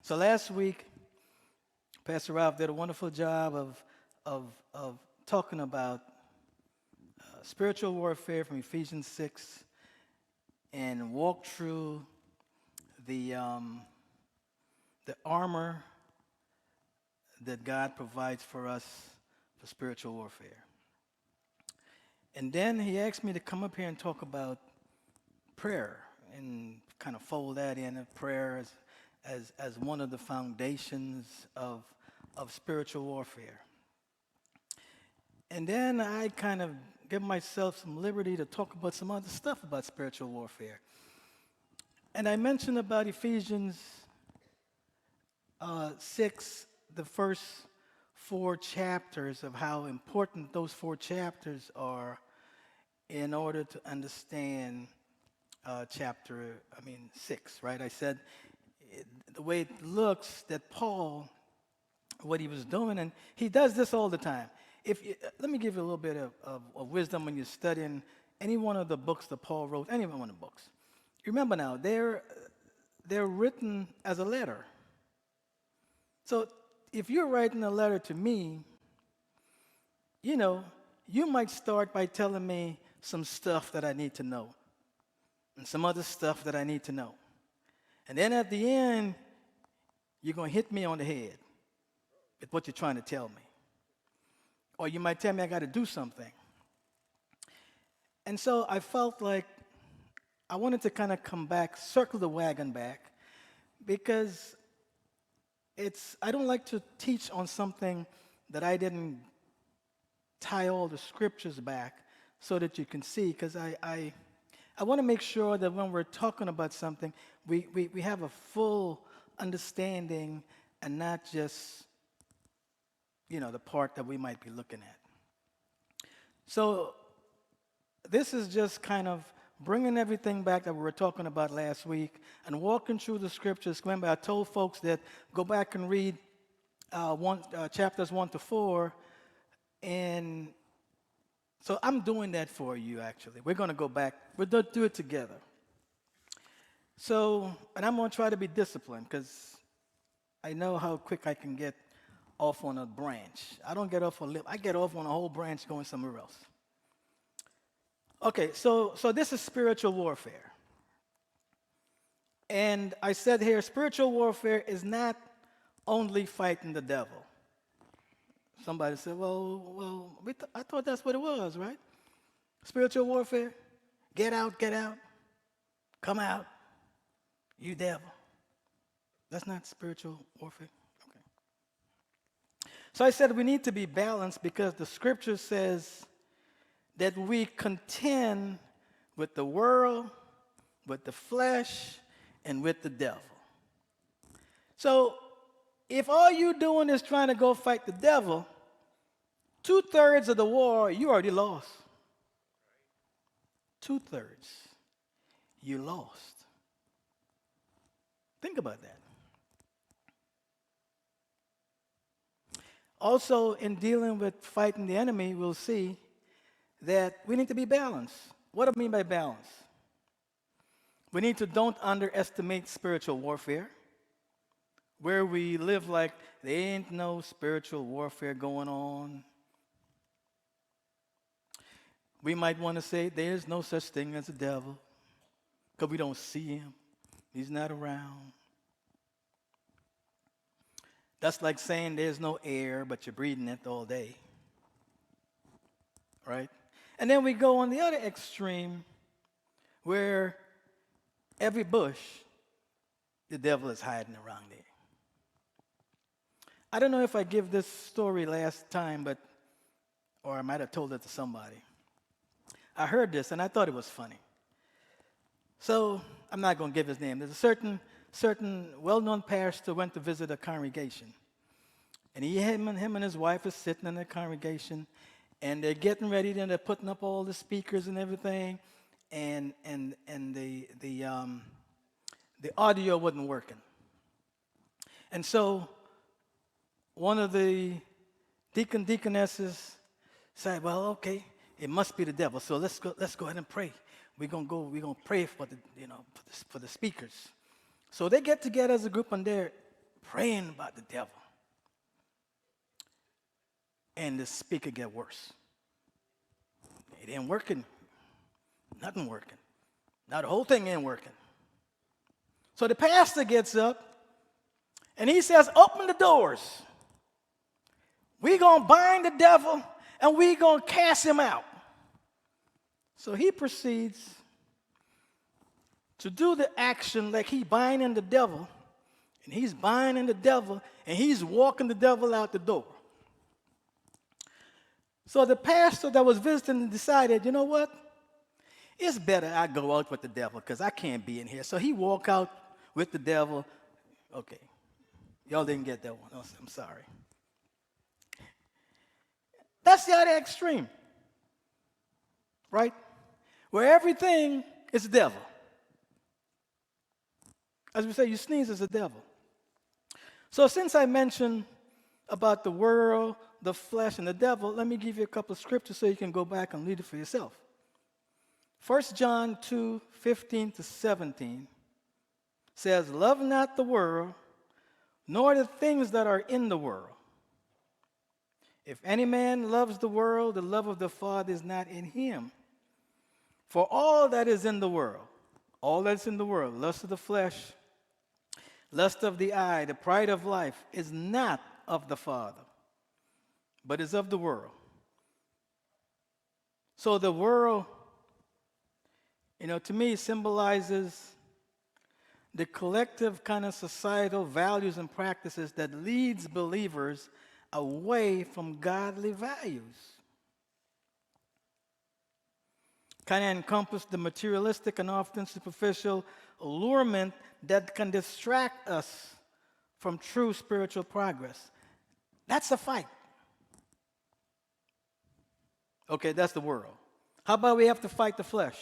So last week, Pastor Ralph did a wonderful job of talking about spiritual warfare from Ephesians 6 and walked through the, um, the armor that God provides for us for spiritual warfare. And then he asked me to come up here and talk about prayer and kind of fold that in of prayer as one of the foundations of spiritual warfare. And then I kind of give myself some liberty to talk about some other stuff about spiritual warfare. And I mentioned about Ephesians 6, the first 4 chapters, of how important those 4 chapters are in order to understand chapter 6, right? I said the way it looks that Paul, what he was doing, and he does this all the time. Let me give you a little bit of wisdom when you're studying any one of the books that Paul wrote, any one of the books. Remember now, they're written as a letter. So if you're writing a letter to me, you might start by telling me some stuff that I need to know and some other stuff that I need to know. And then at the end, you're going to hit me on the head with what you're trying to tell me. Or you might tell me I got to do something. And so I felt like I wanted to kind of come back, circle the wagon back, because I don't like to teach on something that I didn't tie all the scriptures back so that you can see, because I want to make sure that when we're talking about something, we have a full understanding and not just, the part that we might be looking at. So this is just kind of bringing everything back that we were talking about last week and walking through the scriptures. Remember, I told folks that go back and read chapters 1 to 4, and so I'm doing that for you, actually. We're going to go back. We'll do it together. So, and I'm going to try to be disciplined, because I know how quick I can get off on a branch. I don't get off a lip. I get off on a whole branch going somewhere else. Okay, so this is spiritual warfare. And I said here, spiritual warfare is not only fighting the devil. Somebody said, well, I thought that's what it was, right? Spiritual warfare, get out, come out, you devil. That's not spiritual warfare? Okay. So I said we need to be balanced, because the scripture says that we contend with the world, with the flesh, and with the devil. So if all you're doing is trying to go fight the devil, 2/3 of the war, you already lost. 2/3, you lost. Think about that. Also, in dealing with fighting the enemy, we'll see that we need to be balanced. What do I mean by balance? We need to don't underestimate spiritual warfare, where we live like there ain't no spiritual warfare going on. We might want to say there's no such thing as a devil, because we don't see him. He's not around. That's like saying there's no air, but you're breathing it all day. Right? And then we go on the other extreme, where every bush, the devil is hiding around there. I don't know if I give this story last time, or I might have told it to somebody. I heard this, and I thought it was funny. So I'm not going to give his name. There's a certain well-known pastor went to visit a congregation. And him and his wife are sitting in the congregation, and they're getting ready, and they're putting up all the speakers and everything, and the audio wasn't working. And so one of the deaconesses said, well, okay, it must be the devil. So let's go ahead and pray. We're gonna pray for the speakers. So they get together as a group, and they're praying about the devil. And the speaker get worse. It ain't working. Nothing working. Now the whole thing ain't working. So the pastor gets up and he says, open the doors. We're going to bind the devil and we're going to cast him out. So he proceeds to do the action like he binding the devil. And he's binding the devil and he's walking the devil out the door. So the pastor that was visiting decided, you know what? It's better I go out with the devil because I can't be in here. So he walked out with the devil. Okay. Y'all didn't get that one. Oh, I'm sorry. That's the other extreme. Right? Where everything is the devil. As we say, you sneeze, it's the devil. So since I mentioned about the world, the flesh, and the devil, let me give you a couple of scriptures so you can go back and read it for yourself. 1 John 2:15-17 says, love not the world, nor the things that are in the world. If any man loves the world, the love of the Father is not in him. For all that is in the world, lust of the flesh, lust of the eye, the pride of life, is not of the Father, but is of the world. So the world, to me symbolizes the collective kind of societal values and practices that leads believers away from godly values. Kind of encompass the materialistic and often superficial allurement that can distract us from true spiritual progress. That's a fight. Okay, that's the world. How about we have to fight the flesh?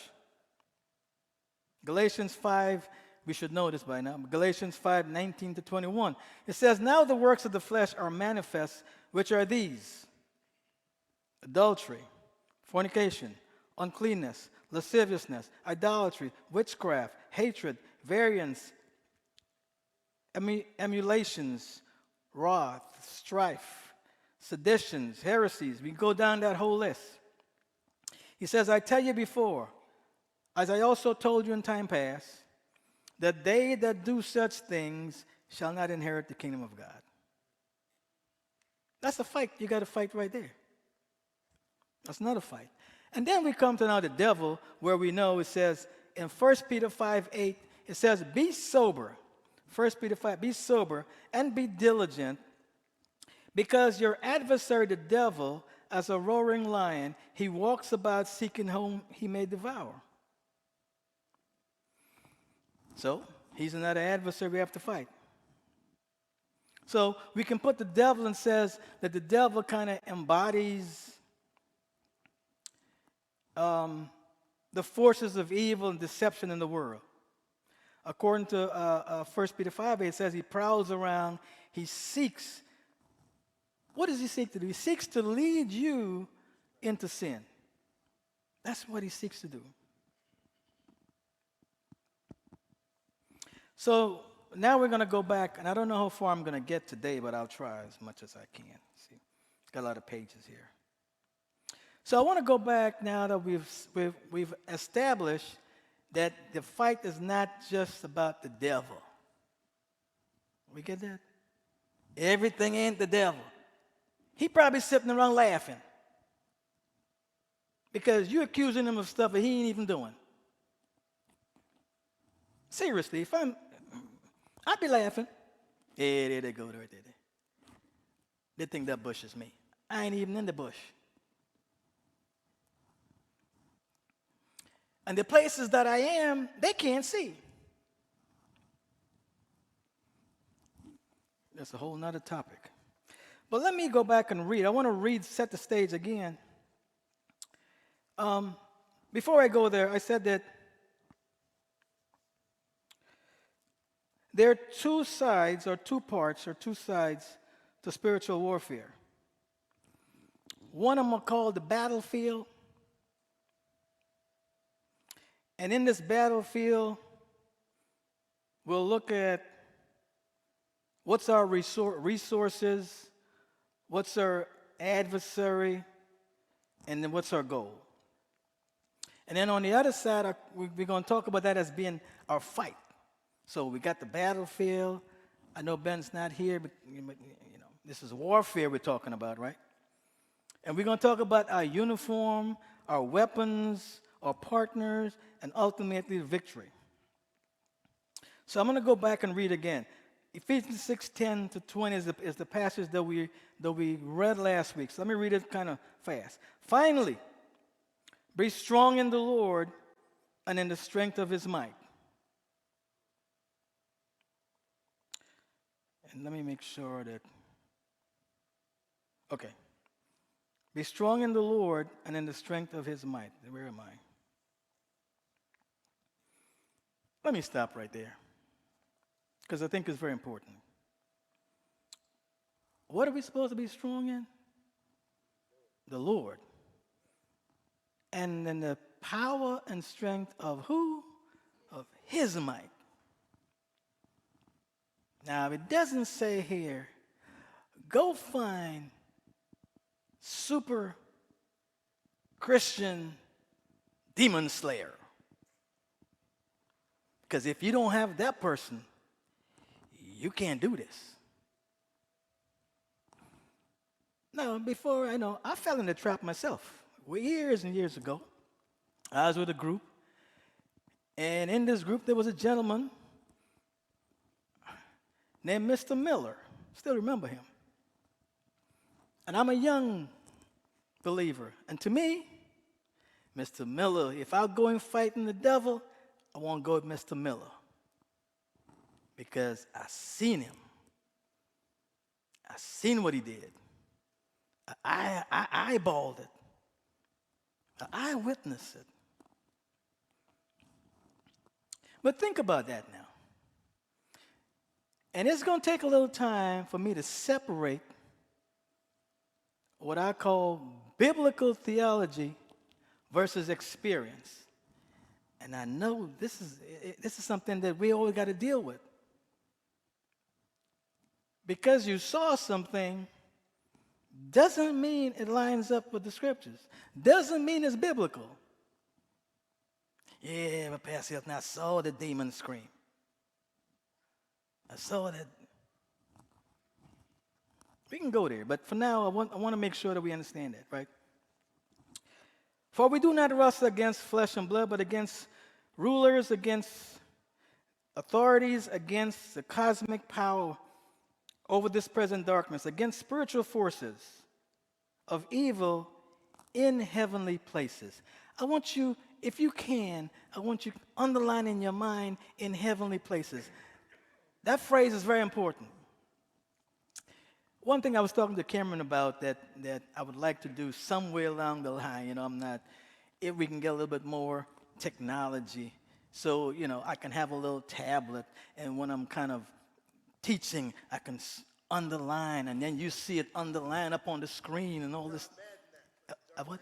Galatians 5, we should know this by now. Galatians 5:19-21. It says, now the works of the flesh are manifest, which are these: adultery, fornication, uncleanness, lasciviousness, idolatry, witchcraft, hatred, variance, emulations, wrath, strife, seditions, heresies. We go down that whole list. He says, I tell you before, as I also told you in time past, that they that do such things shall not inherit the kingdom of God. That's a fight. You got to fight right there. That's not a fight. And then we come to now the devil, where we know it says in 1 Peter 5:8, it says, be sober. 1 Peter 5, be sober and be diligent, because your adversary, the devil, as a roaring lion, he walks about seeking whom he may devour. So, he's another adversary we have to fight. So, we can put the devil and says that the devil kind of embodies the forces of evil and deception in the world. According to 1 Peter 5, it says he prowls around, he seeks. What does he seek to do? He seeks to lead you into sin. That's what he seeks to do. So now we're going to go back, and I don't know how far I'm going to get today, but I'll try as much as I can. See, got a lot of pages here. So I want to go back now that we've established that the fight is not just about the devil. We get that? Everything ain't the devil. He probably sitting around laughing because you're accusing him of stuff that he ain't even doing. Seriously, I'd be laughing. Yeah, there they go, right there. They think that bush is me. I ain't even in the bush. And the places that I am, they can't see. That's a whole nother topic. But let me go back and read. I want to read, set the stage again. Before I go there, I said that there are two sides or two parts or two sides to spiritual warfare. One I'm going to call the battlefield. And in this battlefield, we'll look at What's our resources? What's our adversary? And then what's our goal? And then on the other side, we're going to talk about that as being our fight. So we got the battlefield. I know Ben's not here, but this is warfare we're talking about, right? And we're going to talk about our uniform, our weapons, our partners, and ultimately victory. So I'm going to go back and read again. Ephesians 6:10 to 20 is the passage that we read last week. So let me read it kind of fast. Finally, be strong in the Lord and in the strength of his might. And let me make sure that, okay. Be strong in the Lord and in the strength of his might. Where am I? Let me stop right there, because I think it's very important. What are we supposed to be strong in? The Lord. And in the power and strength of who? Of his might. Now, it doesn't say here, go find super Christian demon slayer. Because if you don't have that person, you can't do this. Now, before I fell in the trap myself. Years and years ago, I was with a group, and in this group there was a gentleman named Mr. Miller. Still remember him. And I'm a young believer. And to me, Mr. Miller, if I'm going fighting the devil, I want to go with Mr. Miller. Because I seen him. I seen what he did. I eyeballed it. I witnessed it. But think about that now. And it's going to take a little time for me to separate what I call biblical theology versus experience. And I know this is something that we always got to deal with. Because you saw something doesn't mean it lines up with the scriptures. Doesn't mean it's biblical. Yeah, but Pastor Hilton, I saw the demon scream. I saw that. We can go there, but for now, I want to make sure that we understand that, right? For we do not wrestle against flesh and blood, but against rulers, against authorities, against the cosmic power over this present darkness, against spiritual forces of evil in heavenly places. I want you, if you can, I want you to underline in your mind in heavenly places. That phrase is very important. One thing I was talking to Cameron about that I would like to do somewhere along the line, if we can get a little bit more technology, so, I can have a little tablet, and when I'm kind of teaching, I can underline, and then you see it underline up on the screen and all this. What?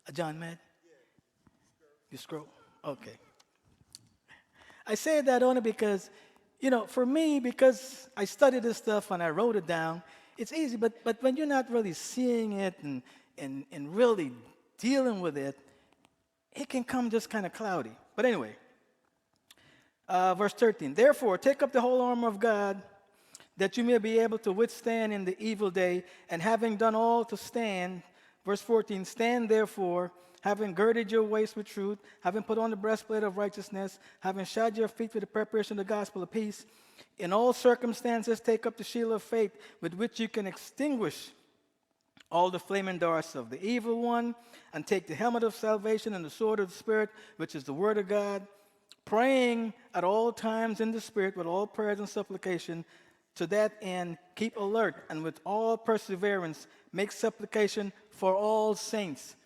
A John Mad? You scroll? Okay. I say that only because, for me, because I studied this stuff and I wrote it down, it's easy, but when you're not really seeing it and really dealing with it, it can come just kind of cloudy. But anyway, verse 13, therefore, take up the whole armor of God, that you may be able to withstand in the evil day, and having done all to stand, verse 14, stand therefore, having girded your waist with truth, having put on the breastplate of righteousness, having shod your feet with the preparation of the gospel of peace. In all circumstances, take up the shield of faith, with which you can extinguish all the flaming darts of the evil one, and take the helmet of salvation and the sword of the Spirit, which is the word of God, praying at all times in the Spirit with all prayers and supplication. To that end, keep alert, and with all perseverance, make supplication for all saints.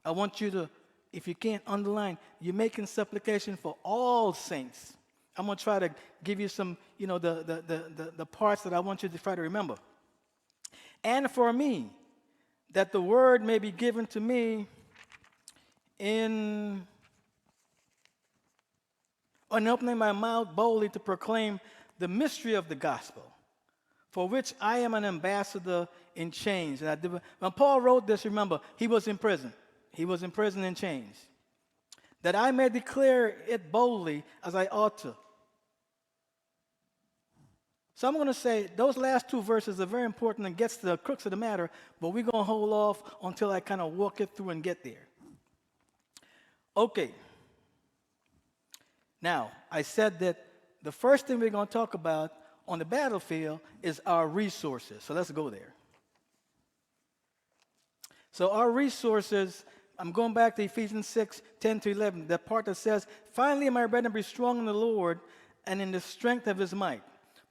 I want you to, if you can't underline, you're making supplication for all saints. I'm going to try to give you some, the parts that I want you to try to remember. And for me, that the word may be given to me in opening my mouth boldly to proclaim the mystery of the gospel, for which I am an ambassador in chains. When Paul wrote this, remember, he was in prison. He was in prison in chains. That I may declare it boldly as I ought to. So I'm going to say those last two verses are very important and gets to the crux of the matter, but we're going to hold off until I kind of walk it through and get there. Okay. Now, I said that the first thing we're going to talk about on the battlefield is our resources. So let's go there. So our resources, I'm going back to Ephesians 6, 10 to 11, the part that says, finally, my brethren, be strong in the Lord and in the strength of his might.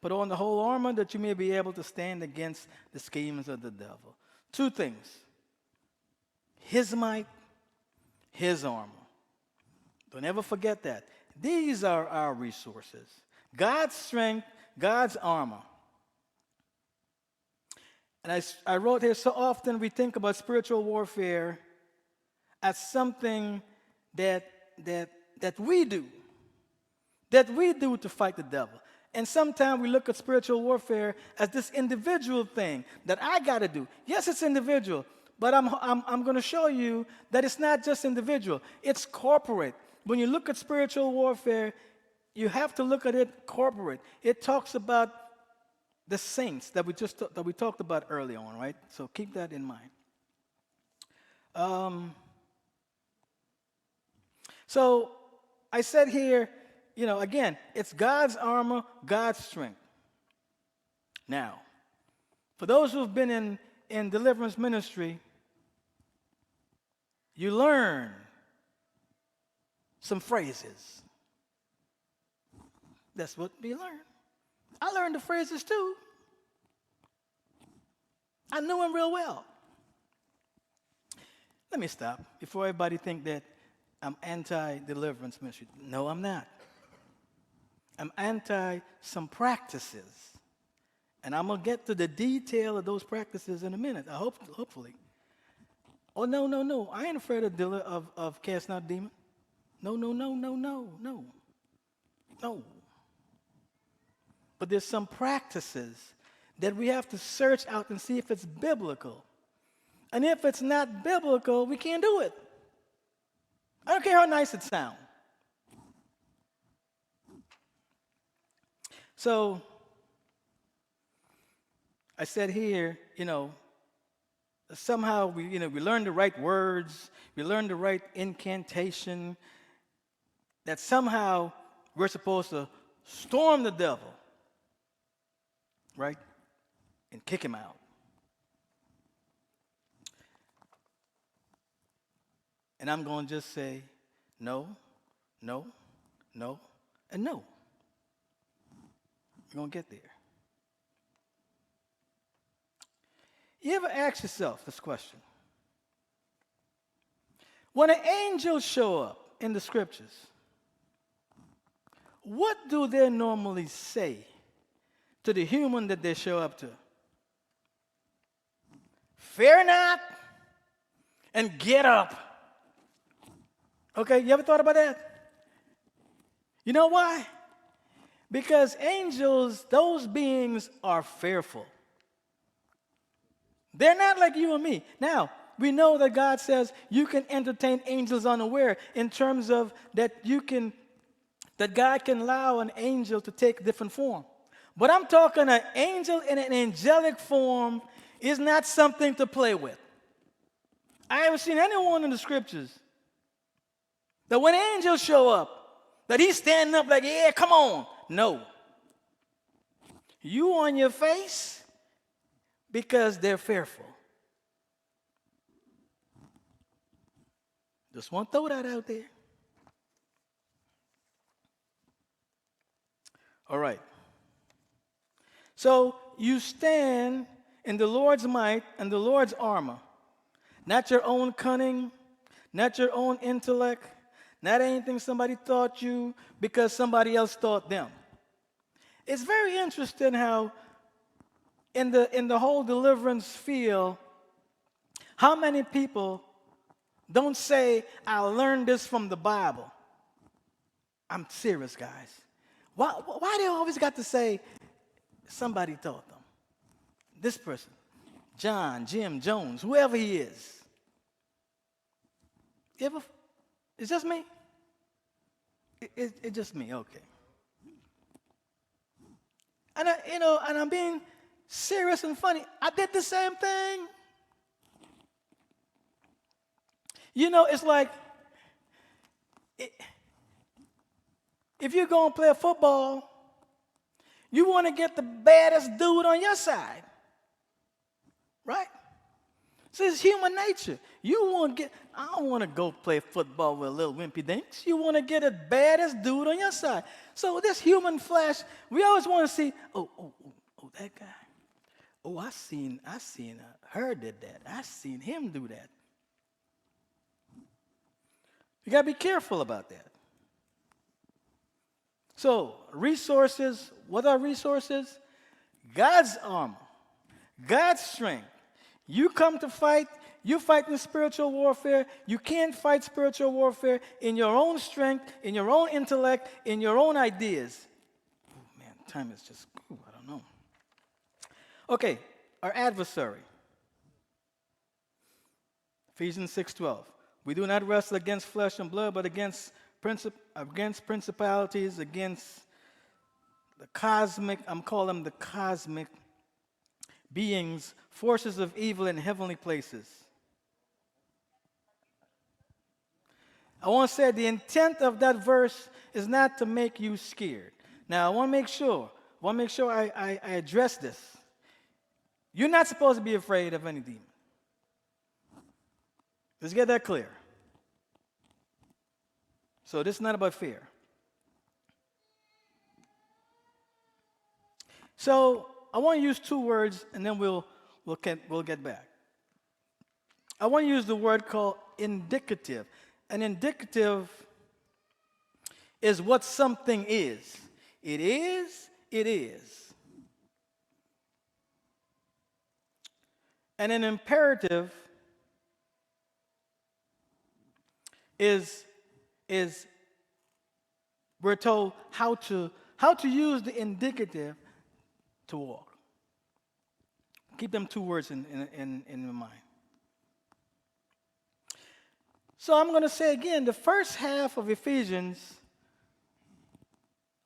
Put on the whole armor that you may be able to stand against the schemes of the devil. Two things. His might, his armor. Don't ever forget that. These are our resources. God's strength, God's armor. And I wrote here, so often we think about spiritual warfare as something that we do. That we do to fight the devil. And sometimes we look at spiritual warfare as this individual thing that I got to do. Yes, it's individual, but I'm going to show you that it's not just individual. It's corporate. When you look at spiritual warfare, you have to look at it corporate. It talks about the saints that we talked about early on, right? So keep that in mind. So I said here, again, it's God's armor, God's strength. Now, for those who've been in deliverance ministry, you learn some phrases. That's what we learn. I learned the phrases too. I knew them real well. Let me stop before everybody think that I'm anti-deliverance ministry. No, I'm not. I'm anti some practices. And I'm going to get to the detail of those practices in a minute, hopefully. Oh, no. I ain't afraid of casting out demons. No. But there's some practices that we have to search out and see if it's biblical. And if it's not biblical, we can't do it. I don't care how nice it sounds. So, I said here, somehow we learn the right words, we learn the right incantation, that somehow we're supposed to storm the devil, right? And kick him out. And I'm going to just say no, and no. We're going to get there. You ever ask yourself this question? When an angel show up in the scriptures, what do they normally say to the human that they show up to? Fear not and get up. Okay, you ever thought about that? You know why? Because angels, those beings are fearful. They're not like you and me. Now, we know that God says you can entertain angels unaware in terms of that God can allow an angel to take different form. But I'm talking an angel in an angelic form is not something to play with. I haven't seen anyone in the scriptures that when angels show up, that he's standing up like, yeah, come on. No. You on your face because they're fearful. Just want to throw that out there. All right. So you stand in the Lord's might and the Lord's armor. Not your own cunning, not your own intellect, not anything somebody taught you because somebody else taught them. It's very interesting how in the whole deliverance field, how many people don't say, I learned this from the Bible. I'm serious, guys. Why they always got to say somebody taught them? this person, John, Jim, Jones, whoever he is. You ever, it's just me? It's just me, okay. And and I'm being serious and funny. I did the same thing. It's like if you go and play a football, you want to get the baddest dude on your side, right? So it's human nature. I don't want to go play football with a little wimpy dinks. You want to get the baddest dude on your side. So this human flesh, we always want to see, oh, that guy. Oh, I seen her did that. I seen him do that. You got to be careful about that. So, resources, what are resources? God's armor, God's strength. You come to fight, you fight in spiritual warfare. You can't fight spiritual warfare in your own strength, in your own intellect, in your own ideas. Oh, man, time is just, I don't know. Okay, our adversary. Ephesians 6:12. We do not wrestle against flesh and blood, but against principalities, against the cosmic, I'm calling them the cosmic beings, forces of evil in heavenly places. I want to say the intent of that verse is not to make you scared. Now, I want to make sure I address this. You're not supposed to be afraid of any demon. Let's get that clear. So this is not about fear. So I want to use two words, and then we'll get back. I want to use the word called indicative. An indicative is what something is. It is, it is. And an imperative is we're told how to use the indicative to walk. Keep them two words in your mind. So I'm going to say again, the first half of Ephesians,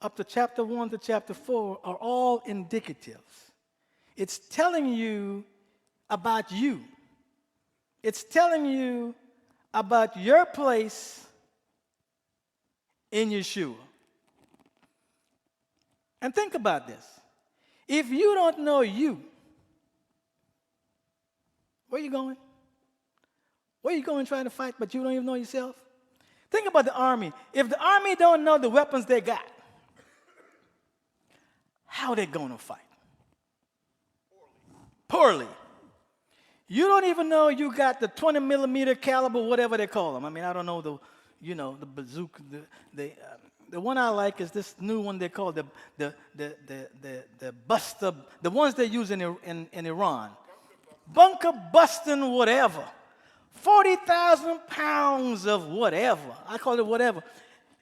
up to chapter 1 to chapter 4, are all indicatives. It's telling you about you. It's telling you about your place in Yeshua. And think about this. If you don't know you, where are you going? Where are you going trying to fight, but you don't even know yourself? Think about the army. If the army don't know the weapons they got, how are they going to fight? Poorly. You don't even know you got the 20 millimeter caliber, whatever they call them. I mean, I don't know the bazooka. The one I like is this new one they call the buster, the ones they use in Iran. Bunker busting whatever. 40,000 pounds of whatever. I call it whatever.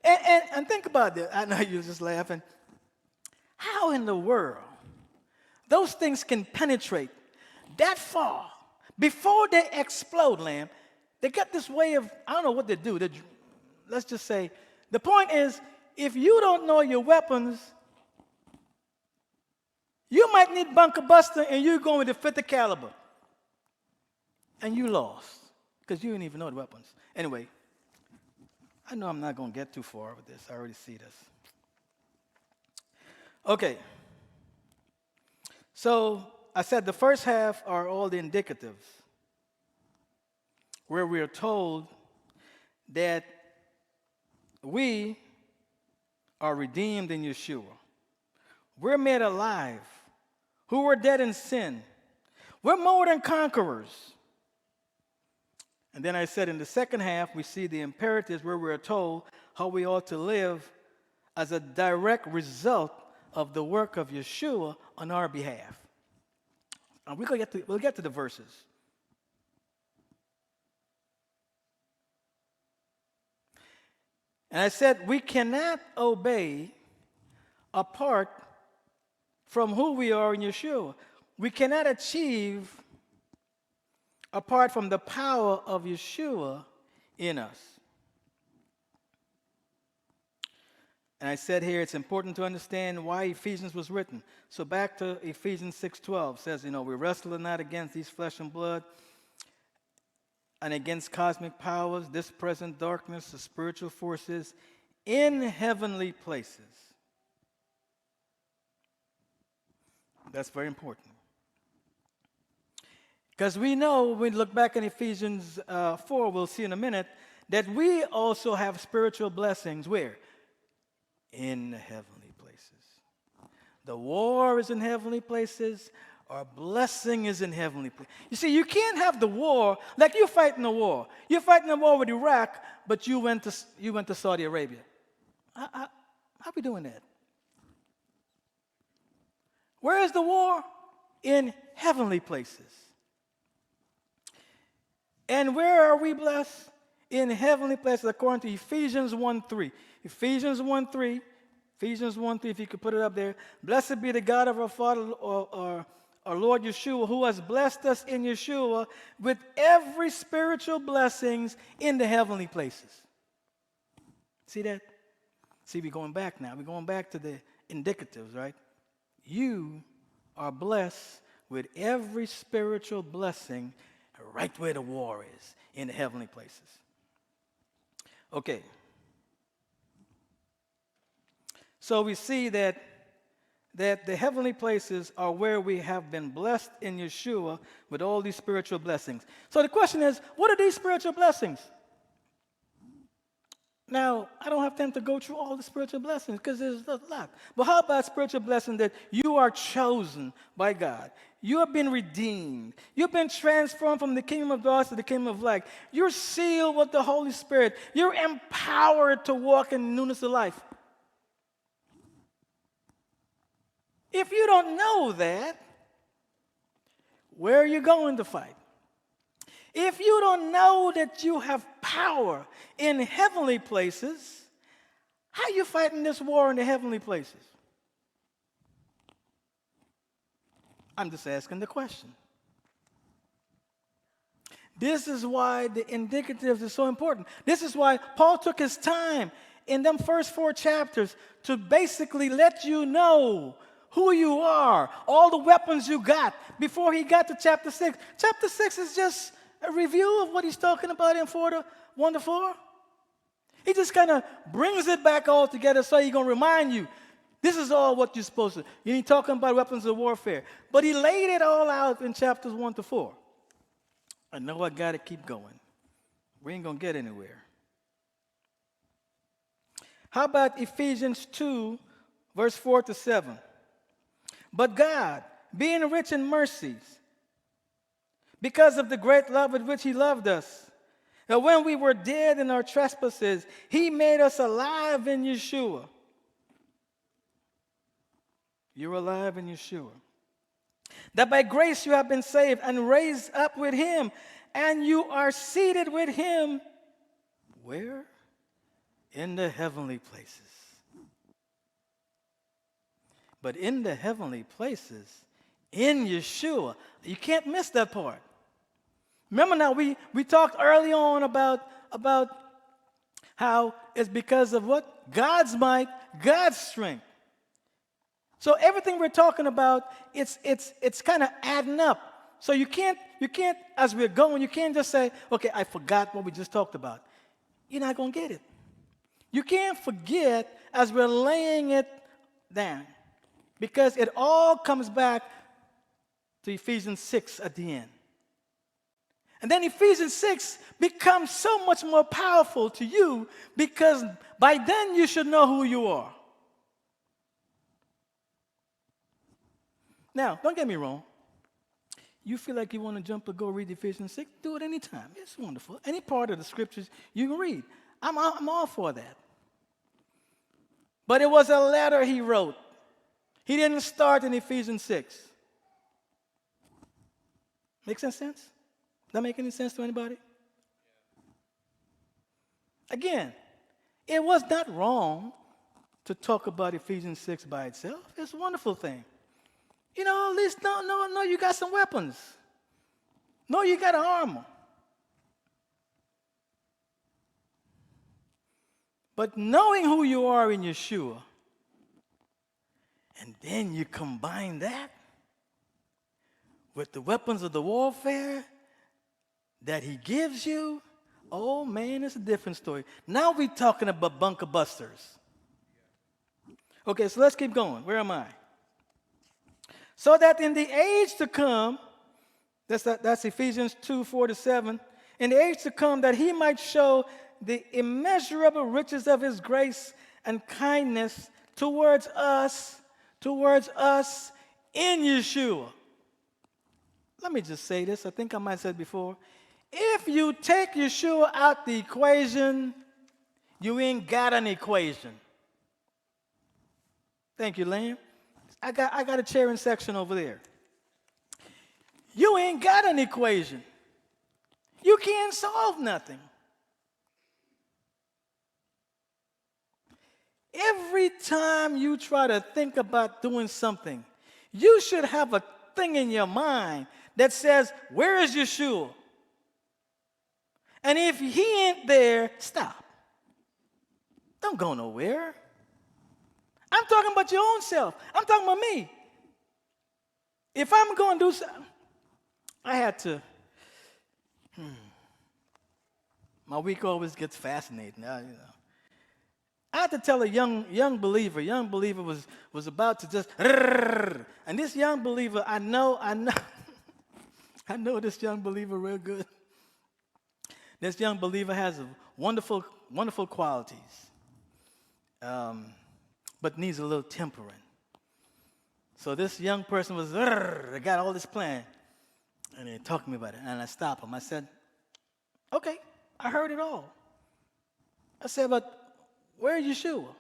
And think about this. I know you're just laughing. How in the world those things can penetrate that far before they explode, Lamb? They got this way of, I don't know what they do. Let's just say, the point is, if you don't know your weapons, you might need bunker buster and you're going with the 50 caliber. And you lost because you didn't even know the weapons. Anyway, I know I'm not going to get too far with this. I already see this. Okay. So I said the first half are all the indicatives, where we are told that we are redeemed in Yeshua. We're made alive. Who were dead in sin. We're more than conquerors. And then I said in the second half, we see the imperatives where we're told how we ought to live as a direct result of the work of Yeshua on our behalf. And we'll get to the verses. And I said we cannot obey apart from who we are in Yeshua. we cannot achieve apart from the power of Yeshua in us. And I said here it's important to understand why Ephesians was written. So back to Ephesians 6:12 says, we wrestle not against these flesh and blood and against cosmic powers, this present darkness, the spiritual forces in heavenly places. That's very important. Because we know, when we look back in Ephesians 4, we'll see in a minute, that we also have spiritual blessings. Where? In the heavenly places. The war is in heavenly places. Our blessing is in heavenly places. You see, you can't have the war like you're fighting a war. You're fighting a war with Iraq, but you went to Saudi Arabia. How we doing that? Where is the war? In heavenly places. And where are we blessed? In heavenly places, according to Ephesians 1:3. Ephesians 1:3, if you could put it up there. Blessed be the God of our Father, or our Lord Yeshua, who has blessed us in Yeshua with every spiritual blessings in the heavenly places. See that? See, we're going back now. We're going back to the indicatives, right? You are blessed with every spiritual blessing right where the war is, in the heavenly places. Okay. So we see that the heavenly places are where we have been blessed in Yeshua with all these spiritual blessings. So the question is, what are these spiritual blessings? Now, I don't have time to go through all the spiritual blessings because there's a lot. But how about spiritual blessing that you are chosen by God? You have been redeemed. You've been transformed from the kingdom of darkness to the kingdom of light. You're sealed with the Holy Spirit. You're empowered to walk in newness of life. If you don't know that, where are you going to fight? If you don't know that you have power in heavenly places, how are you fighting this war in the heavenly places? I'm just asking the question. This is why the indicatives is so important. This is why Paul took his time in them first 4 chapters to basically let you know who you are, all the weapons you got, before he got to chapter 6. Chapter 6 is just a review of what he's talking about in 1 to 4. He just kind of brings it back all together so he's going to remind you, this is all what you're supposed to. You ain't talking about weapons of warfare. But he laid it all out in chapters 1 to 4. I know I got to keep going. We ain't going to get anywhere. How about Ephesians 2, verse 4 to 7? But God, being rich in mercies, because of the great love with which he loved us, that when we were dead in our trespasses, he made us alive in Yeshua. You're alive in Yeshua. That by grace you have been saved and raised up with him, and you are seated with him. Where? In the heavenly places. But in the heavenly places, in Yeshua, you can't miss that part. Remember now, we talked early on about how it's because of what? God's might, God's strength. So everything we're talking about, it's kind of adding up. So you can't, as we're going, you can't just say, okay, I forgot what we just talked about. You're not going to get it. You can't forget as we're laying it down, because it all comes back to Ephesians 6 at the end. And then Ephesians 6 becomes so much more powerful to you, because by then you should know who you are. Now, don't get me wrong. You feel like you want to jump or go read Ephesians 6, do it anytime. It's wonderful. Any part of the scriptures you can read. I'm all for that. But it was a letter he wrote. He didn't start in Ephesians 6. Make sense? Does that make any sense to anybody? Again, it was not wrong to talk about Ephesians 6 by itself. It's a wonderful thing. At least know you got some weapons. Know you got an armor. But knowing who you are in Yeshua, and then you combine that with the weapons of the warfare that he gives you, oh man, it's a different story. Now we're talking about bunker busters. Okay, so let's keep going. Where am I? So that in the age to come, that's Ephesians 2:4-7, in the age to come that he might show the immeasurable riches of his grace and kindness towards us in Yeshua. Let me just say this. I think I might have said before. If you take Yeshua out the equation, you ain't got an equation. Thank you, Lamb. I got a cheering section over there. You ain't got an equation. You can't solve nothing. Every time you try to think about doing something, you should have a thing in your mind that says, where is Yeshua? And if he ain't there, stop. Don't go nowhere. I'm talking about your own self. I'm talking about me. If I'm going to do something, I had to. My week always gets fascinating. I had to tell a young believer. Young believer was about to just, and this young believer, I know, I know this young believer real good. This young believer has wonderful, wonderful qualities, but needs a little tempering. So this young person was, they got all this plan, and they talked to me about it, and I stopped him. I said, okay, I heard it all. I said, but where's Yeshua?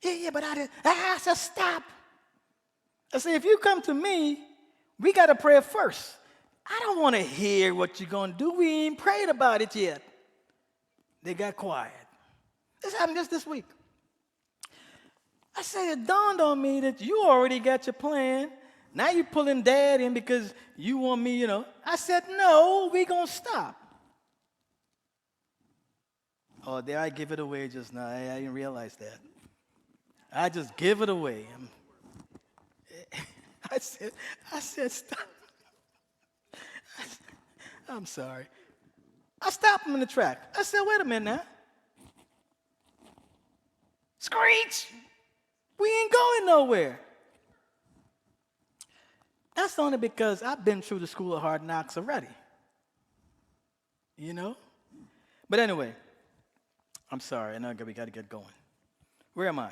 Yeah, but I said, stop. I said, if you come to me, we got to pray first. I don't want to hear what you're going to do. We ain't prayed about it yet. They got quiet. This happened just this week. I said, it dawned on me that you already got your plan. Now you're pulling Dad in because you want me, I said, no, we going to stop. Oh, there I give it away just now. I didn't realize that. I just give it away. I said, stop. I'm sorry. I stopped him in the track. I said, wait a minute now. Screech! We ain't going nowhere. That's only because I've been through the school of hard knocks already. But anyway, I'm sorry. I know we got to get going. Where am I?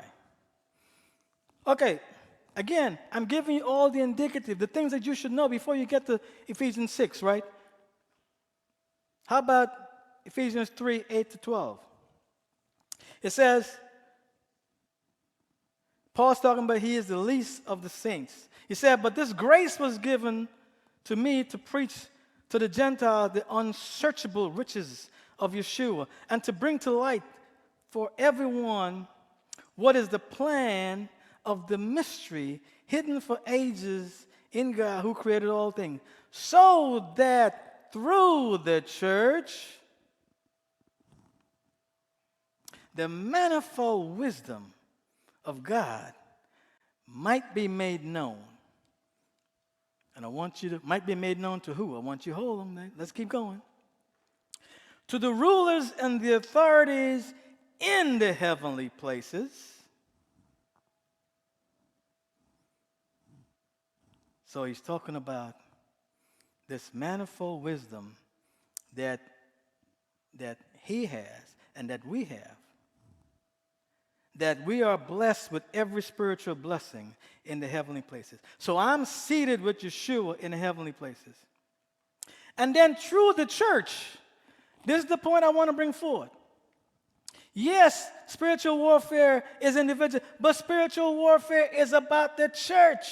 Okay. Again, I'm giving you all the indicative, the things that you should know before you get to Ephesians 6, right? How about Ephesians 3:8-12? It says, Paul's talking about he is the least of the saints. He said, but this grace was given to me to preach to the Gentiles the unsearchable riches of Yeshua and to bring to light for everyone what is the plan of the mystery hidden for ages in God who created all things, so that through the church the manifold wisdom of God might be made known. And I want you to, might be made known to who? I want you to hold them. Let's keep going. To the rulers and the authorities in the heavenly places. So he's talking about this manifold wisdom that he has and that we have. That we are blessed with every spiritual blessing in the heavenly places. So I'm seated with Yeshua in the heavenly places. And then through the church, this is the point I want to bring forward. Yes, spiritual warfare is individual, but spiritual warfare is about the church.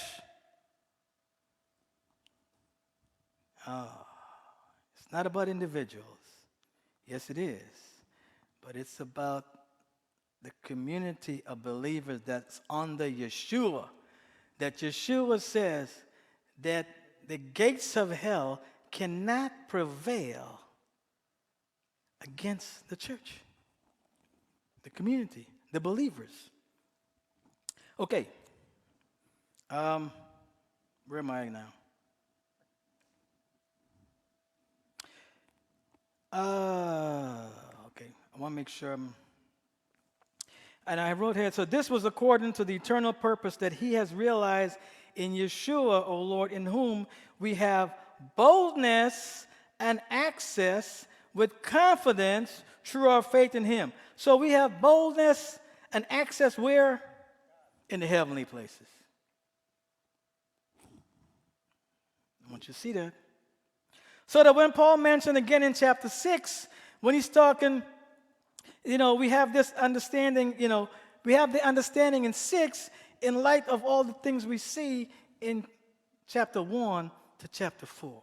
It's not about individuals. Yes, it is. But it's about the community of believers that's under Yeshua, that Yeshua says that the gates of hell cannot prevail against the church, the community, the believers. Okay. Where am I now? Okay. I want to make sure and I wrote here, so this was according to the eternal purpose that he has realized in Yeshua, O Lord, in whom we have boldness and access with confidence through our faith in him. So we have boldness and access where? In the heavenly places. I want you to see that. So that when Paul mentioned again in chapter 6, when he's talking, we have this understanding, we have the understanding in 6 in light of all the things we see in chapter 1 to chapter 4.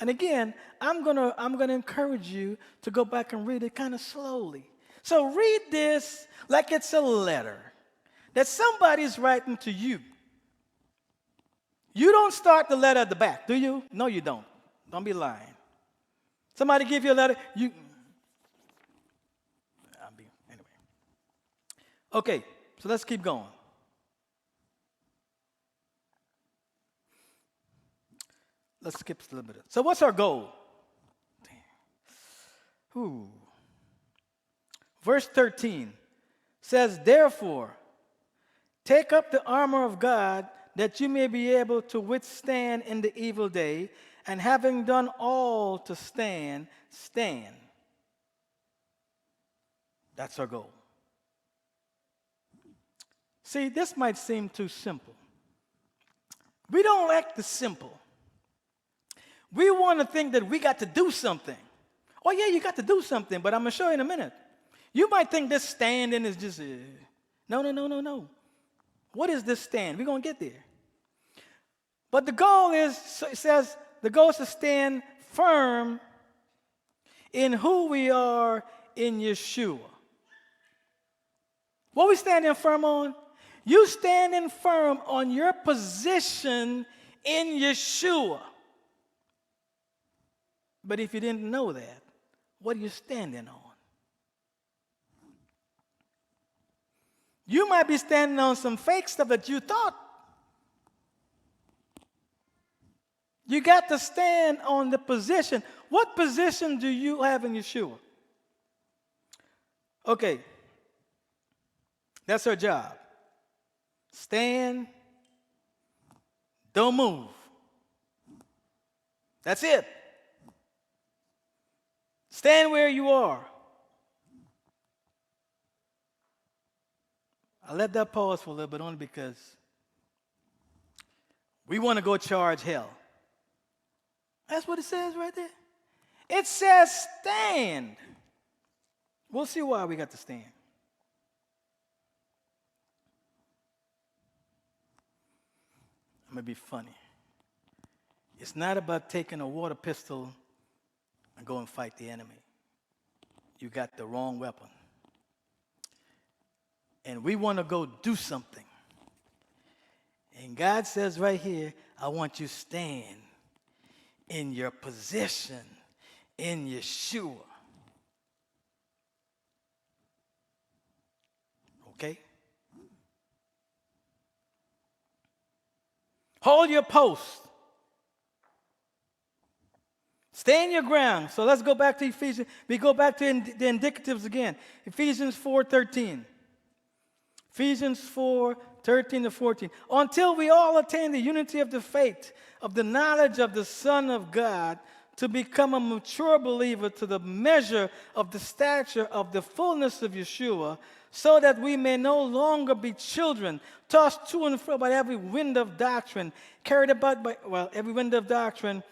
And again, I'm gonna encourage you to go back and read it kind of slowly. So read this like it's a letter that somebody's writing to you. You don't start the letter at the back, do you? No, you don't. Don't be lying. Somebody give you a letter, anyway. Okay, so let's keep going. Let's skip a little bit. So what's our goal? Verse 13 says, therefore, take up the armor of God that you may be able to withstand in the evil day, and having done all to stand, stand. That's our goal. See, this might seem too simple. We don't like the simple. We want to think that we got to do something. Oh, yeah, you got to do something, but I'm going to show you in a minute. You might think this standing is just, no. What is this stand? We're going to get there. But the goal is, it says, the goal is to stand firm in who we are in Yeshua. What are we standing firm on? You standing firm on your position in Yeshua. But if you didn't know that, what are you standing on? You might be standing on some fake stuff that you thought. You got to stand on the position. What position do you have in Yeshua? Okay. That's our job. Stand. Don't move. That's it. Stand where you are. I let that pause for a little bit only because we want to go charge hell. That's what it says right there. It says stand. We'll see why we got to stand. I'm going to be funny. It's not about taking a water pistol and go and fight the enemy. You got the wrong weapon. And we want to go do something. And God says right here, I want you to stand in your position in Yeshua. Okay? Hold your post. Stay your ground. So let's go back to Ephesians. We go back to the indicatives again. Ephesians 4:13. Ephesians 4:13 to 14. Until we all attain the unity of the faith, of the knowledge of the Son of God, to become a mature believer to the measure of the stature of the fullness of Yeshua, so that we may no longer be children, tossed to and fro by every wind of doctrine, carried about by, every wind of doctrine,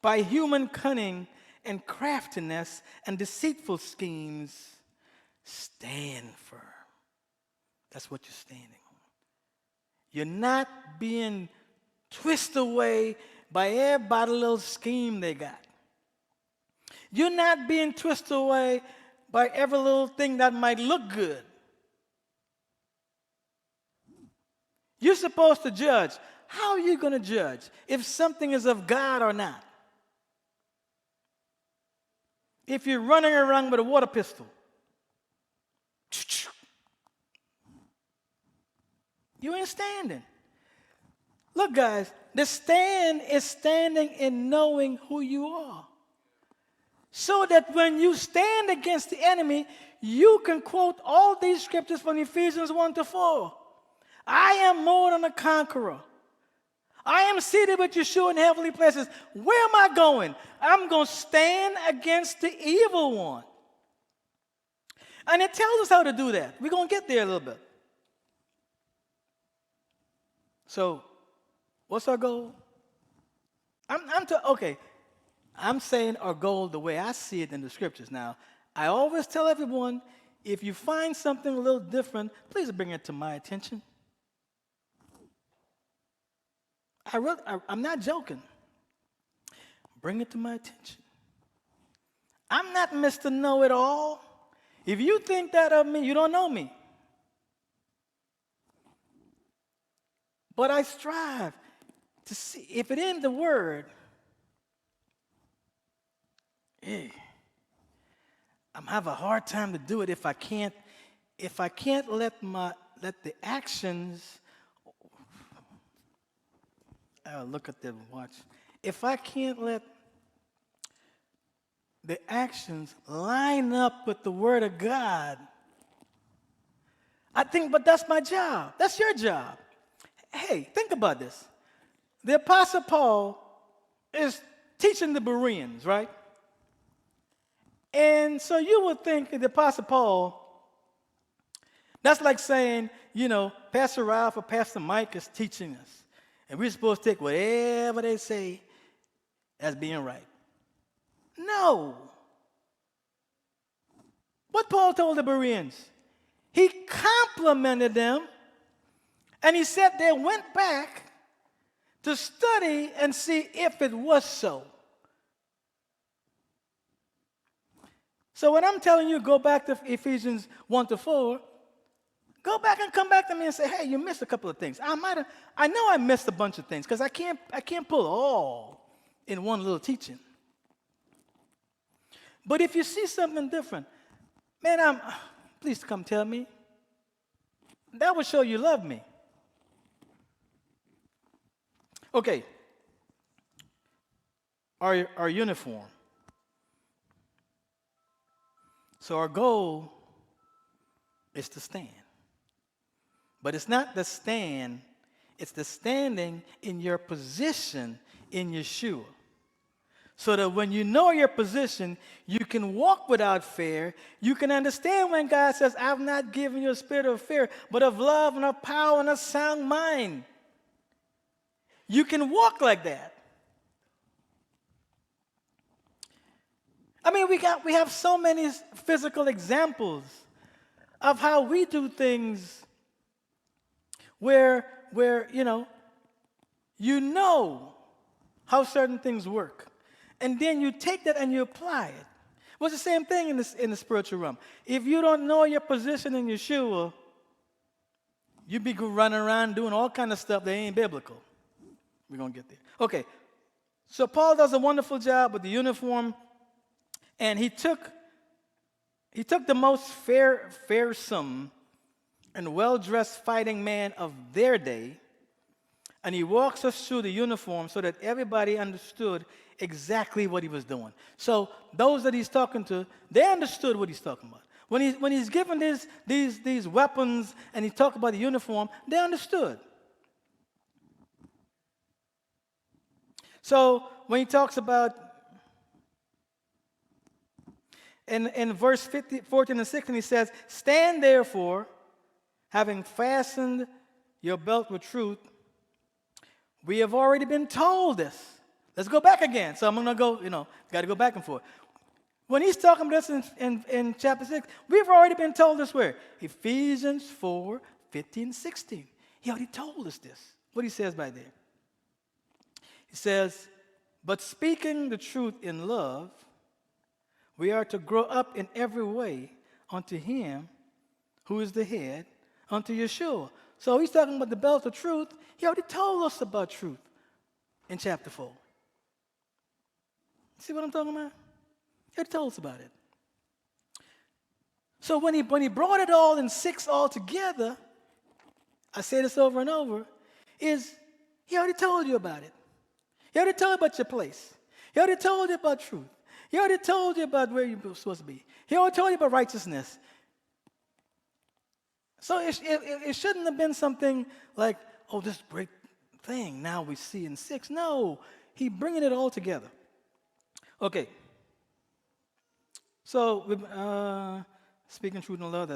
by human cunning and craftiness and deceitful schemes. Stand firm. That's what you're standing on. You're not being twisted away by every little scheme they got. You're not being twisted away by every little thing that might look good. You're supposed to judge. How are you going to judge if something is of God or not? If you're running around with a water pistol, you ain't standing. Look, guys, the stand is standing in knowing who you are. So that when you stand against the enemy, you can quote all these scriptures from Ephesians 1-4. I am more than a conqueror. I am seated with Yeshua in heavenly places. Where am I going? I'm going to stand against the evil one. And it tells us how to do that. We're going to get there a little bit. So, what's our goal? I'm saying our goal the way I see it in the scriptures. Now, I always tell everyone, if you find something a little different, please bring it to my attention. I'm not joking. Bring it to my attention. I'm not Mr. Know-it-all. If you think that of me, you don't know me. But I strive to see, if it ain't the word, I'm have a hard time to do it if I can't let the actions. I'll look at the watch. If I can't let the actions line up with the Word of God, but that's my job. That's your job. Hey, think about this. The Apostle Paul is teaching the Bereans, right? And so you would think that the Apostle Paul, that's like saying, Pastor Ralph or Pastor Mike is teaching us. And we're supposed to take whatever they say as being right. No. What Paul told the Bereans, he complimented them, and he said they went back to study and see if it was so. So when I'm telling you go back to Ephesians 1-4, go back and come back to me and say, hey, you missed a couple of things. I know I missed a bunch of things because I can't pull all in one little teaching. But if you see something different, man, please come tell me. That would show you love me. Okay. Our uniform. So our goal is to stand. But it's not the stand, it's the standing in your position in Yeshua. So that when you know your position, you can walk without fear. You can understand when God says, I've not given you a spirit of fear, but of love and of power and a sound mind. You can walk like that. I mean, we have so many physical examples of how we do things where you know how certain things work. And then you take that and you apply it. Well, it's the same thing in the spiritual realm. If you don't know your position in Yeshua, you be running around doing all kind of stuff that ain't biblical. We're going to get there. Okay, so Paul does a wonderful job with the uniform, and he took the most fearsome and well-dressed fighting man of their day, and he walks us through the uniform so that everybody understood exactly what he was doing. So those that he's talking to, they understood what he's talking about. When he's given these weapons and he talked about the uniform, they understood. So when he talks about, in verse 14 and 16, he says, stand therefore, having fastened your belt with truth. We have already been told this. Let's go back again. So I'm going to go, got to go back and forth. When he's talking about this in chapter 6, we've already been told this where? Ephesians 4, 15, 16. He already told us this. What he says by there. He says, but speaking the truth in love, we are to grow up in every way unto him who is the head, unto Yeshua. So he's talking about the belt of truth. He already told us about truth in chapter 4. See what I'm talking about? He already told us about it. So when he brought it all in 6 all together, I say this over and over, is he already told you about it. He already told you about your place. He already told you about truth. He already told you about where you're supposed to be. He already told you about righteousness. So it shouldn't have been something like, oh, this great thing now we see in 6. No, he's bringing it all together. Okay. So, speaking truth in love,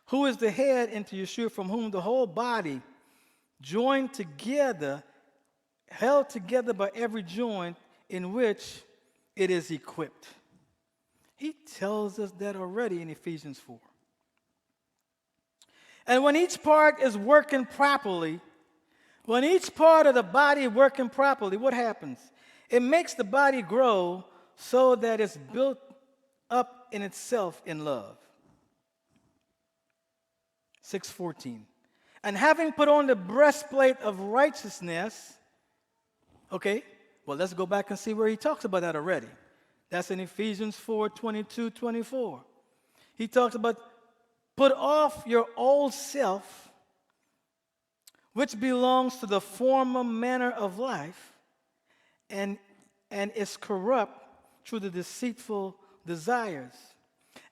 who is the head into Yeshua, from whom the whole body, joined together, held together by every joint in which it is equipped. He tells us that already in Ephesians 4. And when each part is working properly, when each part of the body is working properly, what happens? It makes the body grow so that it's built up in itself in love. 6:14. And having put on the breastplate of righteousness, okay, well, let's go back and see where he talks about that already. That's in Ephesians 4:22-24. He talks about put off your old self, which belongs to the former manner of life and is corrupt through the deceitful desires.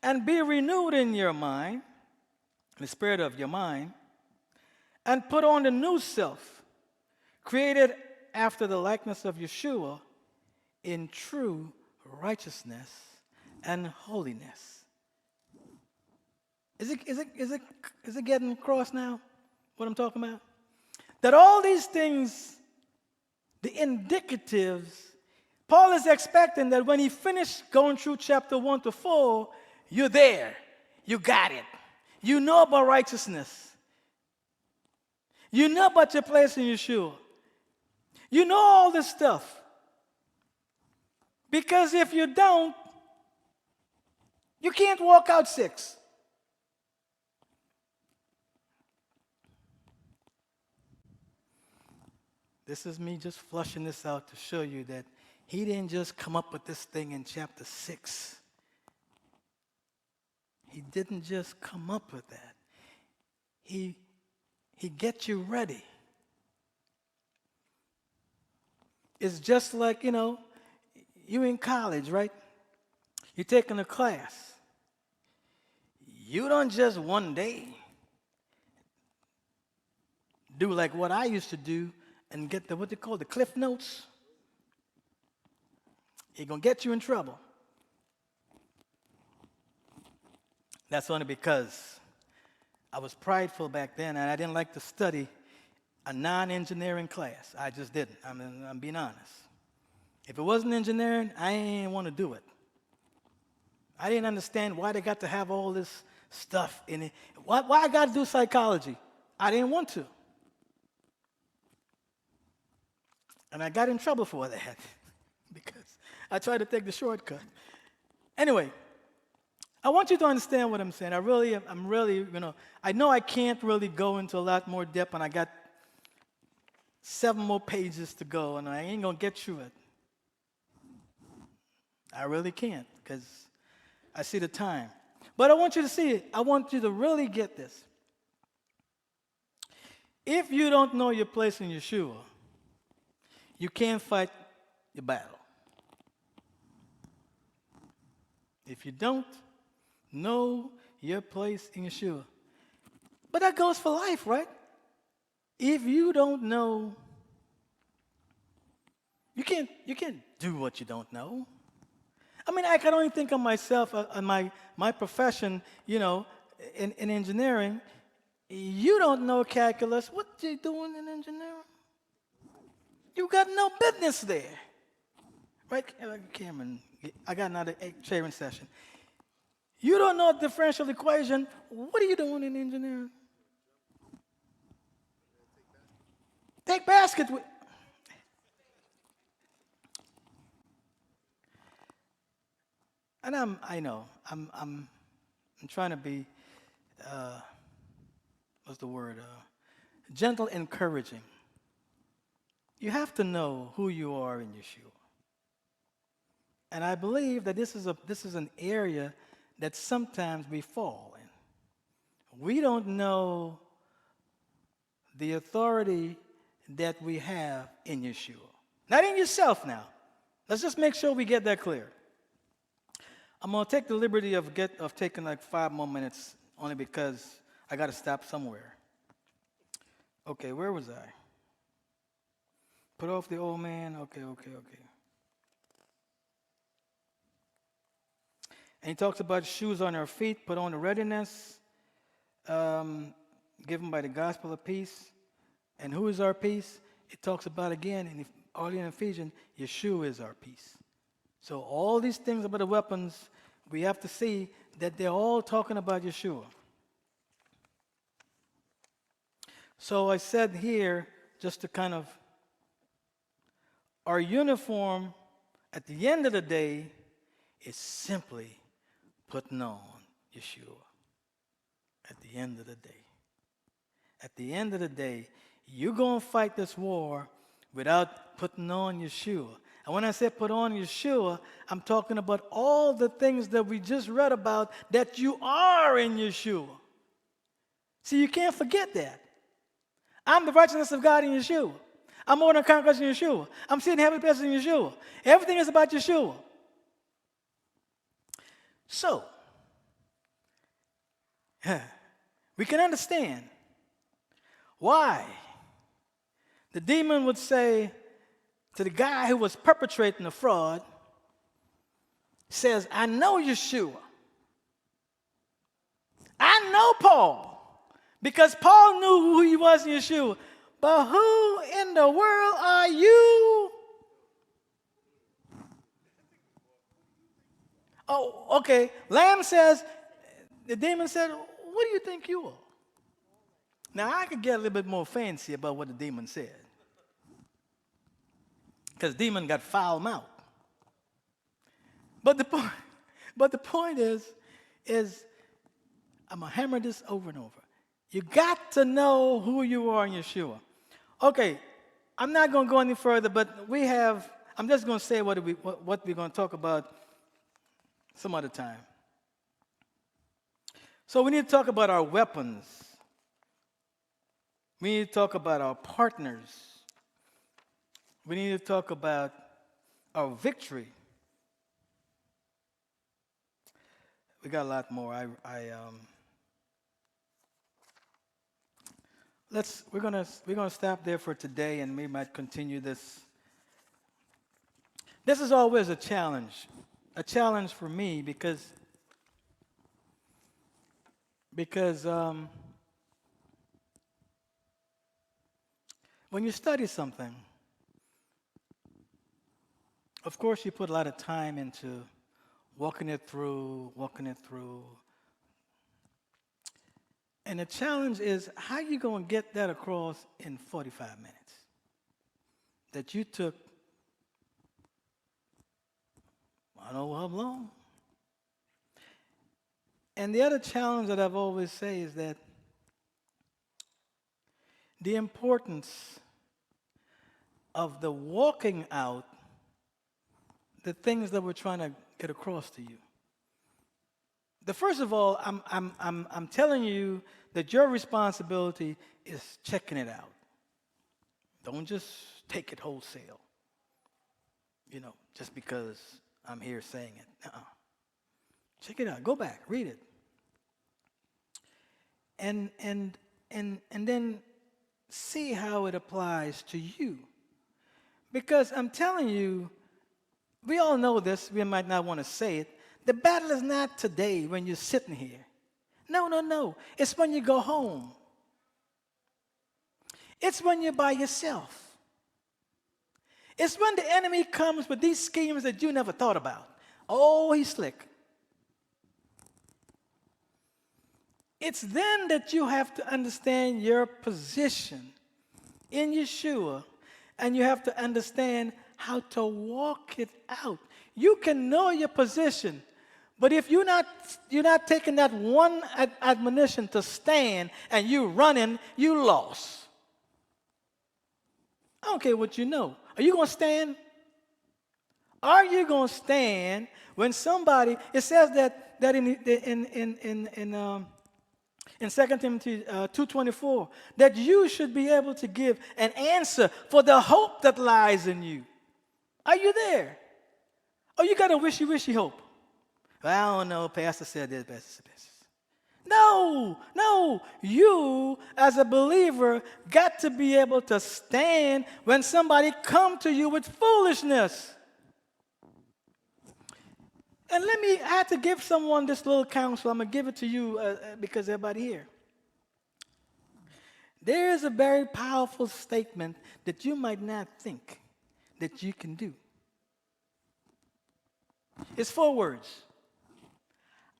And be renewed in your mind, the spirit of your mind, and put on the new self, created after the likeness of Yeshua in true righteousness and holiness. Is it getting across now what I'm talking about? That all these things, the indicatives, Paul is expecting that when he finished going through chapter 1-4, you're there. You got it. You know about righteousness. You know about your place in Yeshua. You know all this stuff. Because if you don't, you can't walk out 6. This is me just flushing this out to show you that he didn't just come up with this thing in chapter 6. He didn't just come up with that. He gets you ready. It's just like, you in college, right? You're taking a class. You don't just one day do like what I used to do and get what they call the Cliff Notes. It's going to get you in trouble. That's only because I was prideful back then and I didn't like to study a non-engineering class. I just didn't. I'm being honest. If it wasn't engineering, I didn't want to do it. I didn't understand why they got to have all this stuff in it. Why I got to do psychology? I didn't want to. And I got in trouble for that because I tried to take the shortcut. Anyway, I want you to understand what I'm saying. I'm really, I know I can't really go into a lot more depth, and I got 7 more pages to go, and I ain't going to get through it. I really can't because I see the time. But I want you to see it. I want you to really get this. If you don't know your place in Yeshua, you can't fight your battle. If you don't know your place in Yeshua. But that goes for life, right? If you don't know, you can't do what you don't know. I mean, I can only think of myself and my profession, in engineering. You don't know calculus. What you doing in engineering? You got no business there. Right, Cameron? I got another sharing session. You don't know a differential equation. What are you doing in engineering? Take basket. And I'm trying to be what's the word? Gentle, encouraging. You have to know who you are in Yeshua. And I believe that this is an area that sometimes we fall in. We don't know the authority that we have in Yeshua. Not in yourself now. Let's just make sure we get that clear. I'm going to take the liberty of taking like 5 more minutes only because I got to stop somewhere. Okay, where was I? Put off the old man. Okay. And he talks about shoes on our feet, put on the readiness given by the gospel of peace. And who is our peace? It talks about again, early in Ephesians, Yeshua is our peace. So all these things about the weapons, we have to see that they're all talking about Yeshua. So I said here, just to kind of, our uniform at the end of the day is simply putting on Yeshua. At the end of the day. At the end of the day, you're going to fight this war without putting on Yeshua. And when I say put on Yeshua, I'm talking about all the things that we just read about that you are in Yeshua. See, you can't forget that. I'm the righteousness of God in Yeshua. I'm more than a conqueror in Yeshua. I'm sitting in heavenly places in Yeshua. Everything is about Yeshua. So, we can understand why the demon would say to the guy who was perpetrating the fraud, says, I know Yeshua. I know Paul, because Paul knew who he was in Yeshua. But who in the world are you? Oh, okay. Lamb says, the demon said, what do you think you are? Now, I could get a little bit more fancy about what the demon said. Because demon got foul mouth. But the point is I'm going to hammer this over and over. You got to know who you are in Yeshua. Okay, I'm not going to go any further, but I'm just going to say what we're going to talk about some other time. So we need to talk about our weapons. We need to talk about our partners. We need to talk about our victory. We got a lot more. We're gonna stop there for today, and we might continue this. This is always a challenge for me because when you study something, of course you put a lot of time into walking it through. And the challenge is, how are you going to get that across in 45 minutes? That you took, I don't know how long. And the other challenge that I've always say is that the importance of the walking out the things that we're trying to get across to you. First of all, I'm telling you that your responsibility is checking it out. Don't just take it wholesale. Just because I'm here saying it. Check it out. Go back, read it. And then see how it applies to you. Because I'm telling you, we all know this, we might not want to say it. The battle is not today when you're sitting here. No. It's when you go home. It's when you're by yourself. It's when the enemy comes with these schemes that you never thought about. Oh, he's slick. It's then that you have to understand your position in Yeshua, and you have to understand how to walk it out. You can know your position, But if you're not taking that one admonition to stand and you running, you lost. I don't care what you know. Are you going to stand? Are you going to stand when somebody? It says that in 2 Timothy 2:24 that you should be able to give an answer for the hope that lies in you. Are you there? Oh, you got a wishy-wishy hope. Well, I don't know. Pastor said this. Pastor said this. No, no. You, as a believer, got to be able to stand when somebody come to you with foolishness. And I had to give someone this little counsel. I'm going to give it to you because everybody here. There is a very powerful statement that you might not think that you can do. It's 4 words.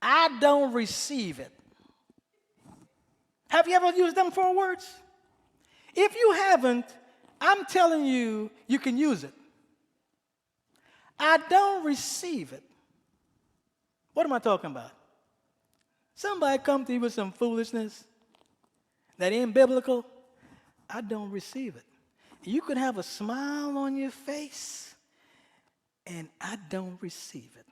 I don't receive it. Have you ever used them 4 words? If you haven't, I'm telling you, you can use it. I don't receive it. What am I talking about? Somebody come to you with some foolishness that ain't biblical. I don't receive it. You could have a smile on your face, and I don't receive it.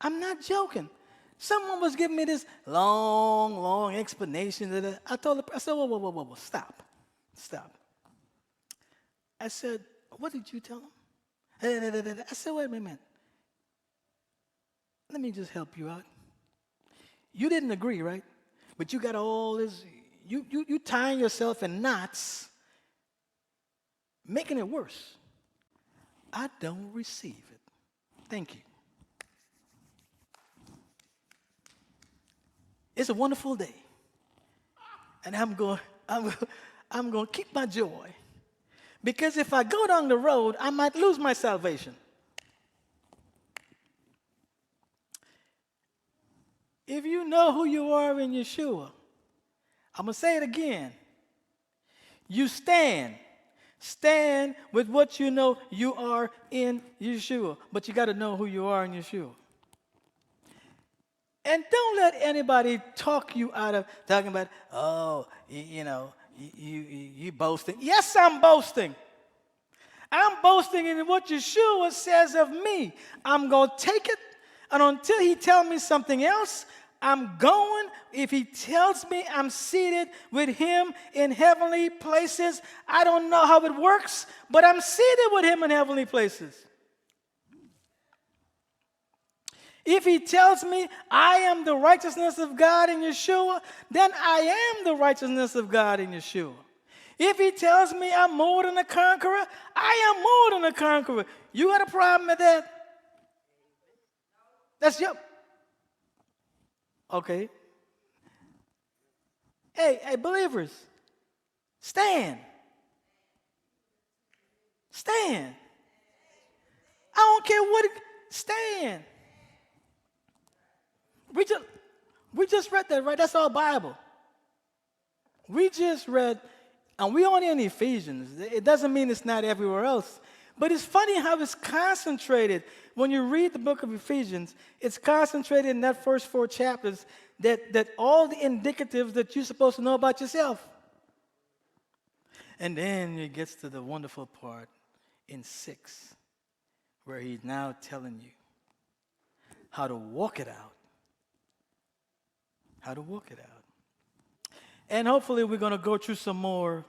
I'm not joking. Someone was giving me this long explanation. I said, whoa, stop. I said, what did you tell him? I said, wait a minute. Let me just help you out. You didn't agree, right? But you got all this, you tying yourself in knots, making it worse. I don't receive it. Thank you. It's a wonderful day. And I'm going to keep my joy. Because if I go down the road, I might lose my salvation. If you know who you are in Yeshua, I'm going to say it again. You stand. Stand with what you know you are in Yeshua. But you got to know who you are in Yeshua. And don't let anybody talk you out of talking about, oh, you boasting. Yes, I'm boasting. I'm boasting in what Yeshua says of me. I'm going to take it, and until he tells me something else, I'm going. If he tells me I'm seated with him in heavenly places, I don't know how it works, but I'm seated with him in heavenly places. If he tells me I am the righteousness of God in Yeshua, then I am the righteousness of God in Yeshua. If he tells me I'm more than a conqueror, I am more than a conqueror. You got a problem with that? That's your... Okay. Hey, believers, stand. Stand. I don't care what... Stand. We just read that, right? That's our Bible. We just read, and we only in Ephesians. It doesn't mean it's not everywhere else. But it's funny how it's concentrated. When you read the book of Ephesians, it's concentrated in that first 4 chapters that all the indicatives that you're supposed to know about yourself. And then it gets to the wonderful part in 6, where he's now telling you how to walk it out. How to walk it out. And hopefully we're going to go through some more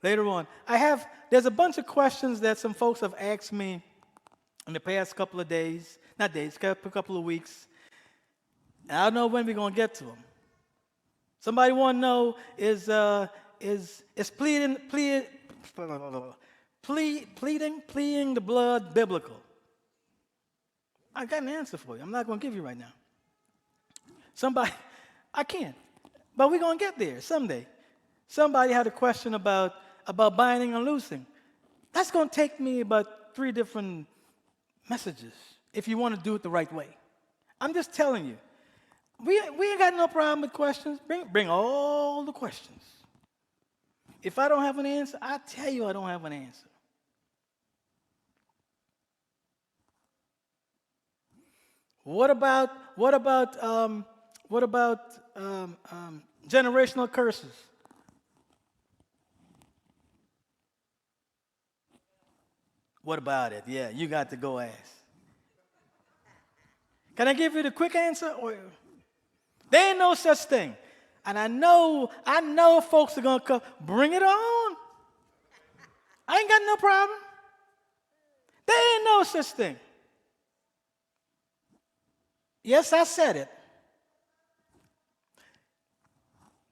later on. There's a bunch of questions that some folks have asked me in the past couple of days, couple of weeks. And I don't know when we're going to get to them. Somebody want to know, is pleading the blood biblical? I got an answer for you. I'm not going to give you right now. I can't. But we're going to get there someday. Somebody had a question about binding and loosing. That's going to take me about 3 different messages if you want to do it the right way. I'm just telling you. We ain't got no problem with questions. Bring all the questions. If I don't have an answer, I tell you I don't have an answer. What about what about what about generational curses? What about it? Yeah, you got to go ask. Can I give you the quick answer? Or there ain't no such thing. And I know folks are gonna come. Bring it on. I ain't got no problem. There ain't no such thing. Yes, I said it.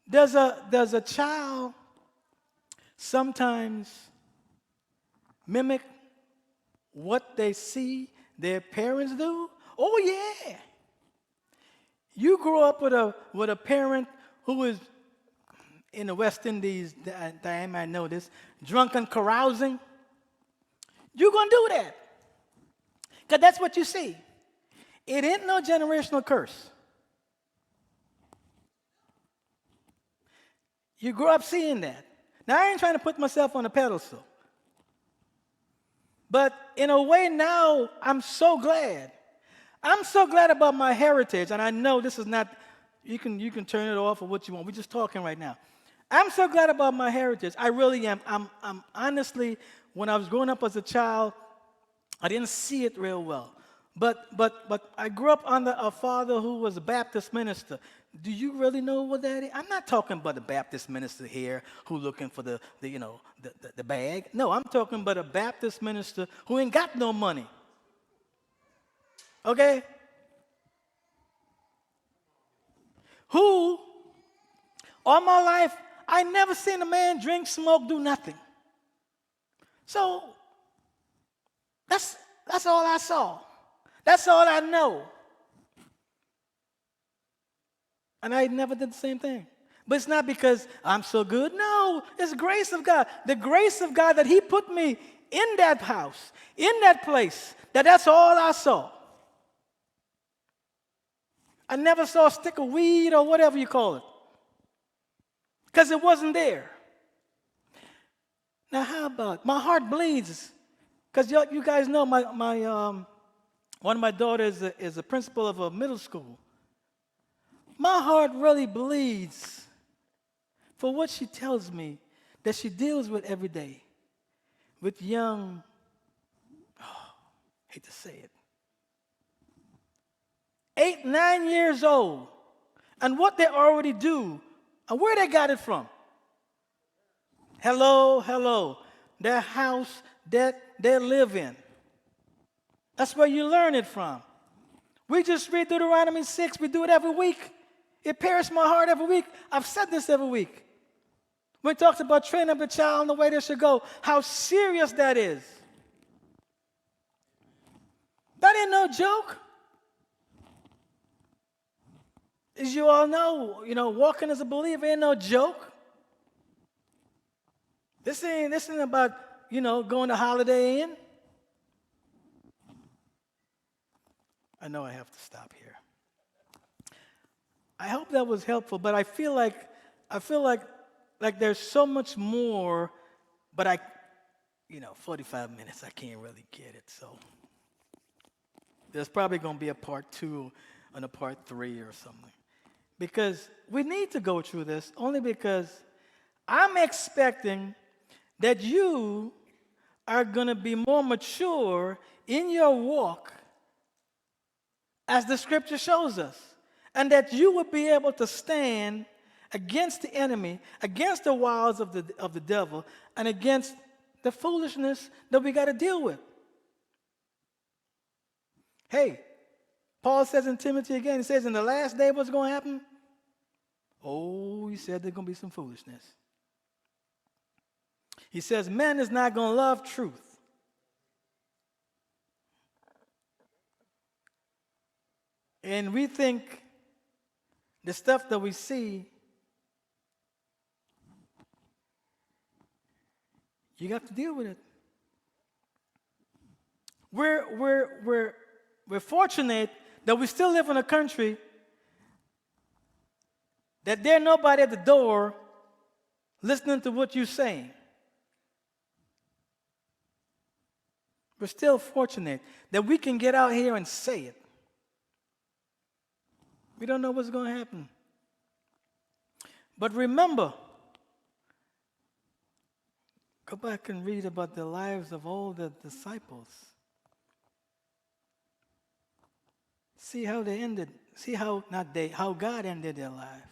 Does a child sometimes mimic what they see their parents do? Oh yeah. You grew up with a parent who is in the West Indies, Diane might know this, drunk and carousing. You're gonna do that. Because that's what you see. It ain't no generational curse. You grew up seeing that. Now I ain't trying to put myself on a pedestal. But in a way now, I'm so glad. I'm so glad about my heritage, and I know this is not, you can turn it off or what you want. We're just talking right now. I'm so glad about my heritage. I really am. I'm honestly, when I was growing up as a child, I didn't see it real well. But I grew up under a father who was a Baptist minister. Do you really know what that is? I'm not talking about a Baptist minister here who looking for the bag. No, I'm talking about a Baptist minister who ain't got no money. Okay? Who, all my life, I never seen a man drink, smoke, do nothing. So that's all I saw. That's all I know. And I never did the same thing. But it's not because I'm so good. No, it's the grace of God. The grace of God that He put me in that house, in that place, that's all I saw. I never saw a stick of weed or whatever you call it. Because it wasn't there. Now, how about, my heart bleeds. Because you guys know one of my daughters is a principal of a middle school. My heart really bleeds for what she tells me that she deals with every day with young, hate to say it, 8, 9 years old, and what they already do and where they got it from. Hello, their house that they live in. That's where you learn it from. We just read Deuteronomy 6. We do it every week. It pierces my heart every week. I've said this every week. When it talks about training up a child in the way they should go, how serious that is. That ain't no joke. As you all know, walking as a believer ain't no joke. This ain't about, going to Holiday Inn. I know I have to stop here. I hope that was helpful, but I feel like there's so much more, but 45 minutes, I can't really get it. So there's probably going to be a part 2 and a part 3 or something. Because we need to go through this only because I'm expecting that you are going to be more mature in your walk as the scripture shows us. And that you would be able to stand against the enemy, against the wiles of the devil, and against the foolishness that we got to deal with. Hey, Paul says in Timothy again, he says, in the last day, what's going to happen? Oh, he said there's going to be some foolishness. He says, man is not going to love truth. And we think the stuff that we see, you have to deal with it. We're fortunate that we still live in a country that there's nobody at the door listening to what you're saying. We're still fortunate that we can get out here and say it. We don't know what's going to happen. But remember, go back and read about the lives of all the disciples. See how they ended. See how, not they, how God ended their life.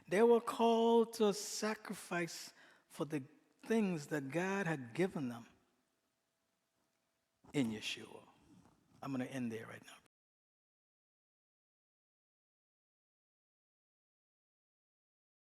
They were called to sacrifice for the things that God had given them in Yeshua. I'm going to end there right now.